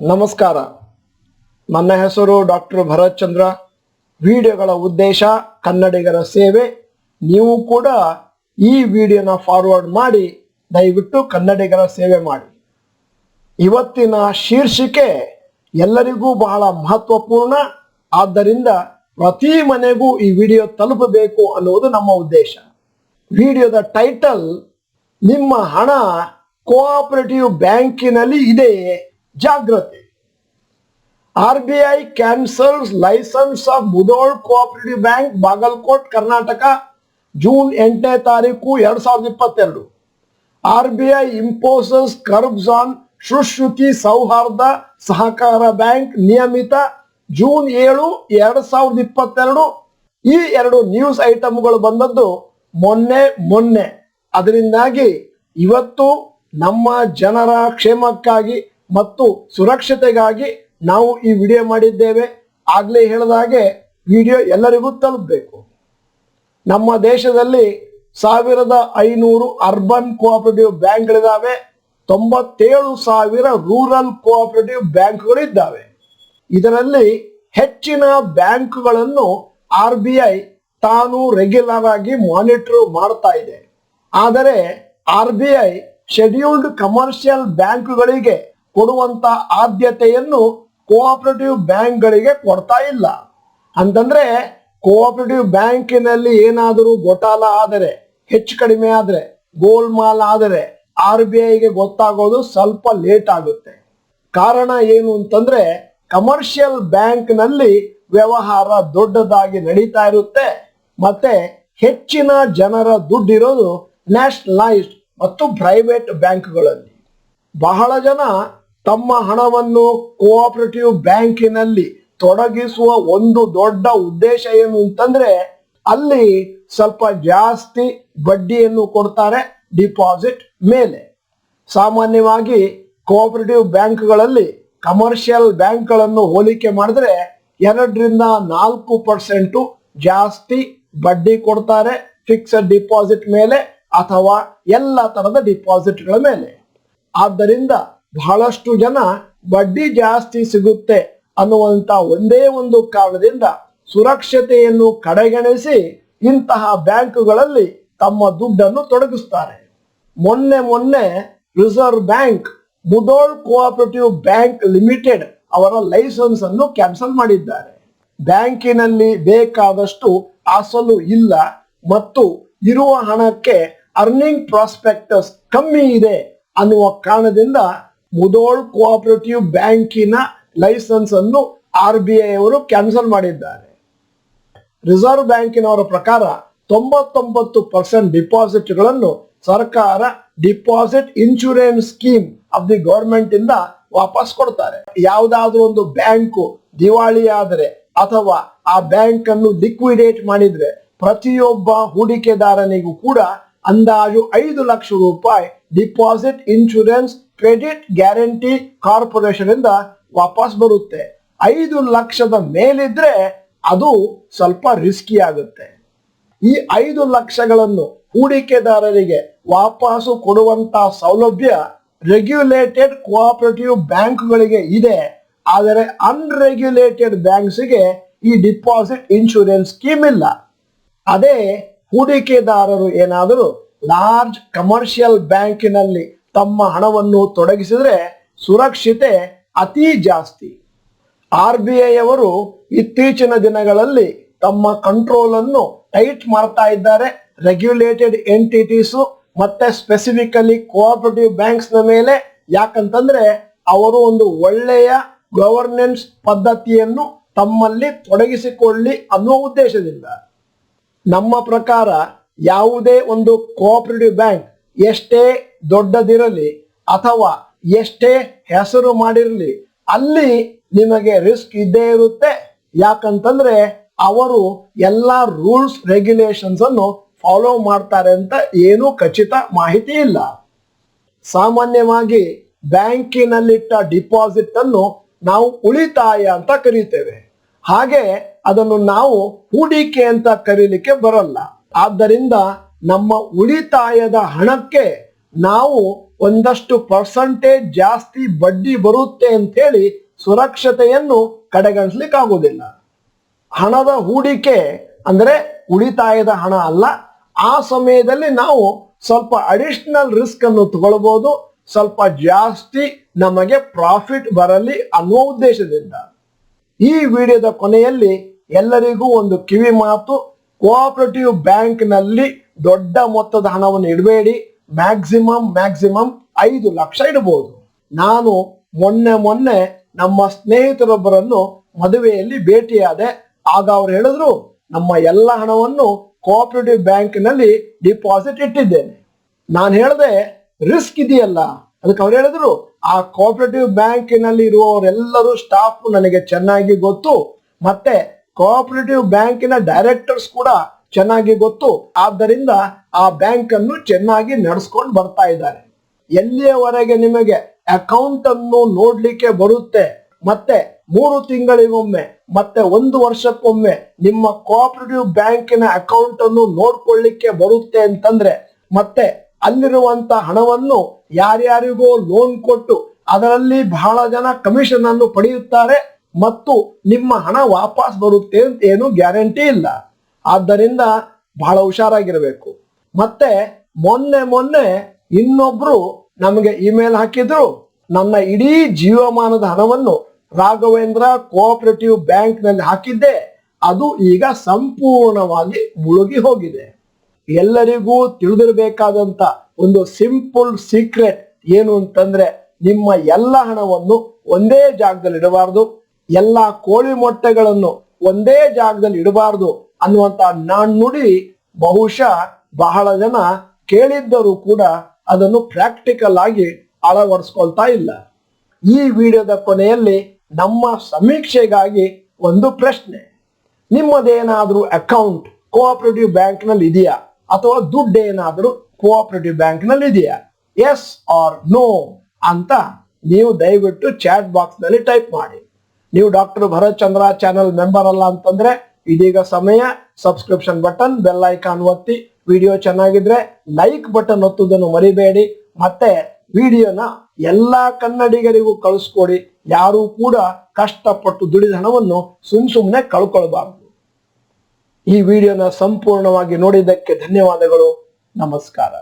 ನಮಸ್ಕಾರ. ನನ್ನ ಹೆಸರು ಡಾಕ್ಟರ್ ಭರತ್ ಚಂದ್ರ. ವಿಡಿಯೋಗಳ ಉದ್ದೇಶ ಕನ್ನಡಿಗರ ಸೇವೆ. ನೀವು ಕೂಡ ಈ ವಿಡಿಯೋನ ಫಾರ್ವರ್ಡ್ ಮಾಡಿ ದಯವಿಟ್ಟು ಕನ್ನಡಿಗರ ಸೇವೆ ಮಾಡಿ. ಇವತ್ತಿನ ಶೀರ್ಷಿಕೆ ಎಲ್ಲರಿಗೂ ಬಹಳ ಮಹತ್ವಪೂರ್ಣ. ಆದ್ದರಿಂದ ಪ್ರತಿ ಮನೆಗೂ ಈ ವಿಡಿಯೋ ತಲುಪಬೇಕು ಅನ್ನುವುದು ನಮ್ಮ ಉದ್ದೇಶ. ವಿಡಿಯೋದ ಟೈಟಲ್: ನಿಮ್ಮ ಹಣ ಕೋಆಪರೇಟಿವ್ ಬ್ಯಾಂಕಿನಲ್ಲಿ ಇದೆಯೇ? ಜಾಗ್ರತೆ. RBI cancels license of Mudhol Cooperative Bank, Bagalkot, Karnataka, June 8ನೇ ತಾರೀಕು 2022. RBI imposes curbs on Shushruti ಸೌಹಾರ್ದ ಸಹಕಾರ ಬ್ಯಾಂಕ್ ನಿಯಮಿತ, ಜೂನ್ 7, 2022. ಈ ಎರಡು ನ್ಯೂಸ್ ಐಟಮ್ಗಳು ಬಂದದ್ದು ಮೊನ್ನೆ. ಅದರಿಂದಾಗಿ ಇವತ್ತು ನಮ್ಮ ಜನರ ಕ್ಷೇಮಕ್ಕಾಗಿ ಮತ್ತು ಸುರಕ್ಷತೆಗಾಗಿ ನಾವು ಈ ವಿಡಿಯೋ ಮಾಡಿದ್ದೇವೆ. ಆಗ್ಲೇ ಹೇಳಿದಾಗೆ ವಿಡಿಯೋ ಎಲ್ಲರಿಗೂ ತಲುಪಬೇಕು. ನಮ್ಮ ದೇಶದಲ್ಲಿ 1500 ಅರ್ಬನ್ ಕೋಆಪರೇಟಿವ್ ಬ್ಯಾಂಕ್ಗಳಿದ್ದಾವೆ. 97,000 ರೂರಲ್ ಕೋಆಪರೇಟಿವ್ ಬ್ಯಾಂಕ್ಗಳಿದ್ದಾವೆ. ಇದರಲ್ಲಿ ಹೆಚ್ಚಿನ ಬ್ಯಾಂಕ್ಗಳನ್ನು RBI ತಾನು ರೆಗ್ಯುಲರ್ ಆಗಿ ಮಾನಿಟರ್ ಮಾಡ್ತಾ ಇದೆ. ಆದರೆ RBI ಶೆಡ್ಯೂಲ್ಡ್ ಕಮರ್ಷಿಯಲ್ ಬ್ಯಾಂಕ್ಗಳಿಗೆ ಕೊಡುವಂತ ಆದ್ಯತೆಯನ್ನು ಕೋಆಪರೇಟಿವ್ ಬ್ಯಾಂಕ್ಗಳಿಗೆ ಕೊಡ್ತಾ ಇಲ್ಲ. ಅಂತಂದ್ರೆ ಕೋಆಪರೇಟಿವ್ ಬ್ಯಾಂಕಿನಲ್ಲಿ ಏನಾದರೂ ಘೋಟಾಲ ಆದರೆ, ಹೆಚ್ಚು ಕಡಿಮೆ ಆದರೆ, ಗೋಲ್ಮಾಲ್ ಆದರೆ RBIಗೆ ಗೊತ್ತಾಗೋದು ಸ್ವಲ್ಪ ಲೇಟ್ ಆಗುತ್ತೆ. ಕಾರಣ ಏನು ಅಂತಂದ್ರೆ ಕಮರ್ಷಿಯಲ್ ಬ್ಯಾಂಕ್ನಲ್ಲಿ ವ್ಯವಹಾರ ದೊಡ್ಡದಾಗಿ ನಡೀತಾ ಇರುತ್ತೆ. ಮತ್ತೆ ಹೆಚ್ಚಿನ ಜನರ ದುಡ್ಡಿರೋದು ನ್ಯಾಷನಲೈಸ್ಡ್ ಮತ್ತು ಪ್ರೈವೇಟ್ ಬ್ಯಾಂಕ್ಗಳಲ್ಲಿ. ಬಹಳ ಜನ ತಮ್ಮ ಹಣವನ್ನು ಕೋಆಪರೇಟಿವ್ ಬ್ಯಾಂಕಿನಲ್ಲಿ ತೊಡಗಿಸುವ ಒಂದು ದೊಡ್ಡ ಉದ್ದೇಶ ಏನು ಅಂತಂದ್ರೆ ಅಲ್ಲಿ ಸ್ವಲ್ಪ ಜಾಸ್ತಿ ಬಡ್ಡಿಯನ್ನು ಕೊಡ್ತಾರೆ ಡಿಪಾಸಿಟ್ ಮೇಲೆ. ಸಾಮಾನ್ಯವಾಗಿ ಕೋಆಪರೇಟಿವ್ ಬ್ಯಾಂಕ್ಗಳಲ್ಲಿ ಕಮರ್ಷಿಯಲ್ ಬ್ಯಾಂಕ್ಗಳನ್ನು ಹೋಲಿಕೆ ಮಾಡಿದ್ರೆ 2-4% ಜಾಸ್ತಿ ಬಡ್ಡಿ ಕೊಡ್ತಾರೆ ಫಿಕ್ಸ್ಡ್ ಡಿಪಾಸಿಟ್ ಮೇಲೆ ಅಥವಾ ಎಲ್ಲ ತರದ ಡಿಪಾಸಿಟ್ಗಳ ಮೇಲೆ. ಆದ್ದರಿಂದ ಬಹಳಷ್ಟು ಜನ ಬಡ್ಡಿ ಜಾಸ್ತಿ ಸಿಗುತ್ತೆ ಅನ್ನುವಂತ ಒಂದೇ ಒಂದು ಕಾರಣದಿಂದ ಸುರಕ್ಷತೆಯನ್ನು ಕಡೆಗಣಿಸಿ ಇಂತಹ ಬ್ಯಾಂಕುಗಳಲ್ಲಿ ತಮ್ಮ ದುಡ್ಡನ್ನು ತೊಡಗಿಸ್ತಾರೆ. ಮೊನ್ನೆ reserve bank Mudhol cooperative bank limited ಅವರ ಲೈಸೆನ್ಸ್ ಅನ್ನು ಕ್ಯಾನ್ಸಲ್ ಮಾಡಿದ್ದಾರೆ. ಬ್ಯಾಂಕಿನಲ್ಲಿ ಬೇಕಾದಷ್ಟು ಅಸಲು ಇಲ್ಲ ಮತ್ತು ಇರುವ ಹಣಕ್ಕೆ ಅರ್ನಿಂಗ್ ಪ್ರಾಸ್ಪೆಕ್ಟಸ್ ಕಮ್ಮಿ ಇದೆ ಅನ್ನುವ ಕಾರಣದಿಂದ ಮುಧೋಲ್ ಕೋಆಪರೇಟಿವ್ ಬ್ಯಾಂಕಿನ ಲೈಸೆನ್ಸ್ ಅನ್ನು RBI ಅವರು ಕ್ಯಾನ್ಸಲ್ ಮಾಡಿದ್ದಾರೆ. ರಿಸರ್ವ್ ಬ್ಯಾಂಕಿನವರ ಪ್ರಕಾರ 99% ಡಿಪಾಸಿಟ್ಗಳನ್ನು ಸರ್ಕಾರ deposit insurance scheme of the government ಇಂದ ವಾಪಸ್ ಕೊಡ್ತಾರೆ. ಯಾವುದಾದ್ರೂ ಒಂದು ಬ್ಯಾಂಕು ದಿವಾಳಿ ಆದರೆ ಅಥವಾ ಆ ಬ್ಯಾಂಕ್ ಅನ್ನು ಲಿಕ್ವಿಡೇಟ್ ಮಾಡಿದ್ರೆ ಪ್ರತಿಯೊಬ್ಬ ಹೂಡಿಕೆದಾರನಿಗೂ ಕೂಡ ಅಂದಾಜು 5 ಲಕ್ಷ ರೂಪಾಯಿ deposit insurance credit guarantee corporation ಇಂದ ವಾಪಸ್ ಬರುತ್ತೆ. 5 ಲಕ್ಷದ ಮೇಲಿದ್ರೆ ಅದು ಸ್ವಲ್ಪ ರಿಸ್ಕಿ ಆಗುತ್ತೆ. ಈ 5 ಲಕ್ಷಗಳನ್ನು ಹೂಡಿಕೆದಾರರಿಗೆ ವಾಪಸ್ಸು ಕೊಡುವಂತ ಸೌಲಭ್ಯ ರೆಗ್ಯುಲೇಟೆಡ್ ಕೋಆಪರೇಟಿವ್ ಬ್ಯಾಂಕ್ಗಳಿಗೆ ಇದೆ. ಆದರೆ ಅನ್ರೆಗ್ಯುಲೇಟೆಡ್ ಬ್ಯಾಂಕ್ಸ್ಗೆ ಈ ಡಿಪಾಸಿಟ್ ಇನ್ಶೂರೆನ್ಸ್ ಸ್ಕೀಮ್ ಇಲ್ಲ. ಅದೇ ಹೂಡಿಕೆದಾರರು ಏನಾದರೂ ಲಾರ್ಜ್ ಕಮರ್ಷಿಯಲ್ ಬ್ಯಾಂಕಿನಲ್ಲಿ ತಮ್ಮ ಹಣವನ್ನು ತೊಡಗಿಸಿದ್ರೆ ಸುರಕ್ಷತೆ ಅತಿ ಜಾಸ್ತಿ. RBI ಅವರು ಇತ್ತೀಚಿನ ದಿನಗಳಲ್ಲಿ ತಮ್ಮ ಕಂಟ್ರೋಲ್ ಅನ್ನು ಟೈಟ್ ಮಾಡ್ತಾ ಇದ್ದಾರೆ ರೆಗ್ಯುಲೇಟೆಡ್ ಎಂಟಿಟೀಸ್ ಮತ್ತೆ ಸ್ಪೆಸಿಫಿಕಲಿ ಕೋಆಪರೇಟಿವ್ ಬ್ಯಾಂಕ್ಸ್ ನ ಮೇಲೆ. ಯಾಕಂತಂದ್ರೆ ಅವರು ಒಂದು ಒಳ್ಳೆಯ ಗವರ್ನೆನ್ಸ್ ಪದ್ಧತಿಯನ್ನು ತಮ್ಮಲ್ಲಿ ತೊಡಗಿಸಿಕೊಳ್ಳಿ ಅನ್ನುವ ಉದ್ದೇಶದಿಂದ. ನಮ್ಮ ಪ್ರಕಾರ ಯಾವುದೇ ಒಂದು ಕೋಆಪರೇಟಿವ್ ಬ್ಯಾಂಕ್ ಎಷ್ಟೇ ದೊಡ್ಡದಿರಲಿ ಅಥವಾ ಎಷ್ಟೇ ಹೆಸರು ಮಾಡಿರಲಿ ಅಲ್ಲಿ ನಿಮಗೆ ರಿಸ್ಕ್ ಇದ್ದೇ ಇರುತ್ತೆ. ಯಾಕಂತಂದ್ರೆ ಅವರು ಎಲ್ಲಾ ರೂಲ್ಸ್ ರೆಗ್ಯುಲೇಷನ್ಸ್ ಅನ್ನು ಫಾಲೋ ಮಾಡ್ತಾರೆ ಅಂತ ಏನೂ ಖಚಿತ ಮಾಹಿತಿ ಇಲ್ಲ. ಸಾಮಾನ್ಯವಾಗಿ ಬ್ಯಾಂಕಿನಲ್ಲಿಟ್ಟ ಡಿಪಾಸಿಟ್ ಅನ್ನು ನಾವು ಉಳಿತಾಯ ಅಂತ ಕರೀತೇವೆ. ಹಾಗೆ ಅದನ್ನು ನಾವು ಹೂಡಿಕೆ ಅಂತ ಕರೀಲಿಕ್ಕೆ ಬರಲ್ಲ. ಆದ್ದರಿಂದ ನಮ್ಮ ಉಳಿತಾಯದ ಹಣಕ್ಕೆ ನಾವು ಒಂದಷ್ಟು ಪರ್ಸೆಂಟೇಜ್ ಜಾಸ್ತಿ ಬಡ್ಡಿ ಬರುತ್ತೆ ಅಂತ ಹೇಳಿ ಸುರಕ್ಷತೆಯನ್ನು ಕಡೆಗಣಿಸ್ಲಿಕ್ಕಾಗುವುದಿಲ್ಲ. ಹಣದ ಹೂಡಿಕೆ ಅಂದ್ರೆ ಉಳಿತಾಯದ ಹಣ ಅಲ್ಲ. ಆ ಸಮಯದಲ್ಲಿ ನಾವು ಸ್ವಲ್ಪ ಅಡಿಷನಲ್ ರಿಸ್ಕ್ ಅನ್ನು ತಗೊಳ್ಬಹುದು, ಸ್ವಲ್ಪ ಜಾಸ್ತಿ ನಮಗೆ ಪ್ರಾಫಿಟ್ ಬರಲಿ ಅನ್ನುವ ಉದ್ದೇಶದಿಂದ. ಈ ವಿಡಿಯೋದ ಕೊನೆಯಲ್ಲಿ ಎಲ್ಲರಿಗೂ ಒಂದು ಕಿವಿ ಮಾತು: ಕೋಆಪರೇಟಿವ್ ಬ್ಯಾಂಕ್ ನಲ್ಲಿ ದೊಡ್ಡ ಮೊತ್ತದ ಹಣವನ್ನು ಇಡಬೇಡಿ. ಮ್ಯಾಕ್ಸಿಮಮ್ 5 ಲಕ್ಷ ಇಡಬಹುದು. ನಾನು ಮೊನ್ನೆ ನಮ್ಮ ಸ್ನೇಹಿತರೊಬ್ಬರನ್ನು ಮದುವೆಯಲ್ಲಿ ಭೇಟಿಯಾದೆ. ಆಗ ಅವ್ರು ಹೇಳಿದ್ರು, ನಮ್ಮ ಎಲ್ಲ ಹಣವನ್ನು ಕೋಆಪರೇಟಿವ್ ಬ್ಯಾಂಕ್ ನಲ್ಲಿ ಡಿಪಾಸಿಟ್ ಇಟ್ಟಿದ್ದೇನೆ. ನಾನು ಹೇಳಿದೆ, ರಿಸ್ಕ್ ಇದೆಯಲ್ಲ. ಅದಕ್ಕೆ ಅವ್ರು ಹೇಳಿದ್ರು, ಆ ಕೋಆಪರೇಟಿವ್ ಬ್ಯಾಂಕಿನಲ್ಲಿ ಇರುವವರೆಲ್ಲರೂ ಸ್ಟಾಫ್ ನನಗೆ ಚೆನ್ನಾಗಿ ಗೊತ್ತು, ಮತ್ತೆ ಕೋಆಪರೇಟಿವ್ ಬ್ಯಾಂಕಿನ ಡೈರೆಕ್ಟರ್ಸ್ ಕೂಡ ಚೆನ್ನಾಗಿ ಗೊತ್ತು. ಆದ್ದರಿಂದ ಆ ಬ್ಯಾಂಕ್ ಅನ್ನು ಚೆನ್ನಾಗಿ ನಡೆಸ್ಕೊಂಡು ಬರ್ತಾ ಇದ್ದಾರೆ. ಎಲ್ಲಿಯವರೆಗೆ ನಿಮಗೆ ಅಕೌಂಟ್ ಅನ್ನು ನೋಡ್ಲಿಕ್ಕೆ ಬರುತ್ತೆ, ಮತ್ತೆ 3 ತಿಂಗಳಿಗೊಮ್ಮೆ ಮತ್ತೆ 1 ವರ್ಷಕ್ಕೊಮ್ಮೆ ನಿಮ್ಮ ಕೋಆಪರೇಟಿವ್ ಬ್ಯಾಂಕಿನ ಅಕೌಂಟ್ ಅನ್ನು ನೋಡ್ಕೊಳ್ಳಿಕ್ಕೆ ಬರುತ್ತೆ ಅಂತಂದ್ರೆ, ಮತ್ತೆ ಅಲ್ಲಿರುವಂತ ಹಣವನ್ನು ಯಾರ್ಯಾರಿಗೋ ಲೋನ್ ಕೊಟ್ಟು ಅದರಲ್ಲಿ ಬಹಳ ಜನ ಕಮಿಷನ್ ಅನ್ನು ಪಡೆಯುತ್ತಾರೆ ಮತ್ತು ನಿಮ್ಮ ಹಣ ವಾಪಸ್ ಬರುತ್ತೆ ಅಂತ ಏನು ಗ್ಯಾರಂಟಿ ಇಲ್ಲ. ಆದ್ದರಿಂದ ಬಹಳ ಹುಷಾರಾಗಿರ್ಬೇಕು. ಮತ್ತೆ ಮೊನ್ನೆ ಇನ್ನೊಬ್ರು ನಮಗೆ ಇಮೇಲ್ ಹಾಕಿದ್ರು, ನನ್ನ ಇಡೀ ಜೀವಮಾನದ ಹಣವನ್ನು ರಾಘವೇಂದ್ರ ಕೋಆಪರೇಟಿವ್ ಬ್ಯಾಂಕ್ ನಲ್ಲಿ ಹಾಕಿದ್ದೆ, ಅದು ಈಗ ಸಂಪೂರ್ಣವಾಗಿ ಮುಳುಗಿ ಹೋಗಿದೆ. ಎಲ್ಲರಿಗೂ ತಿಳಿದಿರಬೇಕಾದಂತ ಒಂದು ಸಿಂಪಲ್ ಸೀಕ್ರೆಟ್ ಏನು ಅಂತಂದ್ರೆ, ನಿಮ್ಮ ಎಲ್ಲ ಹಣವನ್ನು ಒಂದೇ ಜಾಗದಲ್ಲಿ ಇಡಬಾರ್ದು, ಎಲ್ಲ ಕೋಳಿ ಮೊಟ್ಟೆಗಳನ್ನು ಒಂದೇ ಜಾಗದಲ್ಲಿ ಇಡಬಾರ್ದು ಅನ್ನುವಂತ ನಾಣ್ಣುಡಿ ಬಹುಶಃ ಬಹಳ ಜನ ಕೇಳಿದ್ದರೂ ಕೂಡ ಅದನ್ನು ಪ್ರಾಕ್ಟಿಕಲ್ ಆಗಿ ಅಳವಡಿಸ್ಕೊಳ್ತಾ ಇಲ್ಲ. ಈ ವಿಡಿಯೋದ ಕೊನೆಯಲ್ಲಿ ನಮ್ಮ ಸಮೀಕ್ಷೆಗಾಗಿ ಒಂದು ಪ್ರಶ್ನೆ: ನಿಮ್ಮದೇನಾದ್ರೂ ಅಕೌಂಟ್ ಕೋಆಪರೇಟಿವ್ ಬ್ಯಾಂಕ್ ನಲ್ಲಿ ಇದೆಯಾ, ಅಥವಾ ದುಡ್ಡು ಏನಾದ್ರೂ ಕೋಆಪರೇಟಿವ್ ಬ್ಯಾಂಕ್ ನಲ್ಲಿ ಇದೆಯಾ? ಎಸ್ ಆರ್ ನೋ ಅಂತ ನೀವು ದಯವಿಟ್ಟು ಚಾಟ್ ಬಾಕ್ಸ್ ನಲ್ಲಿ ಟೈಪ್ ಮಾಡಿ. ನೀವು ಡಾಕ್ಟರ್ ಭರತ್ ಚಂದ್ರ ಚಾನೆಲ್ ಮೆಂಬರ್ ಅಲ್ಲ ಅಂತಂದ್ರೆ ಇದೀಗ ಸಮಯ. ಸಬ್ಸ್ಕ್ರಿಪ್ಷನ್ ಬಟನ್, ಬೆಲ್ ಐಕಾನ್ ಒತ್ತಿ. ವಿಡಿಯೋ ಚೆನ್ನಾಗಿದ್ರೆ ಲೈಕ್ ಬಟನ್ ಒತ್ತುವುದನ್ನು ಮರಿಬೇಡಿ. ಮತ್ತೆ ವಿಡಿಯೋನ ಎಲ್ಲಾ ಕನ್ನಡಿಗರಿಗೂ ಕಳಿಸ್ಕೊಡಿ. ಯಾರು ಕೂಡ ಕಷ್ಟಪಟ್ಟು ದುಡಿದ ಹಣವನ್ನು ಸುಮ್ಮನೆ ಕಳ್ಕೊಳ್ಬಾರ್ದು. ಈ ವಿಡಿಯೋನ ಸಂಪೂರ್ಣವಾಗಿ ನೋಡಿದ್ದಕ್ಕೆ ಧನ್ಯವಾದಗಳು. ನಮಸ್ಕಾರ.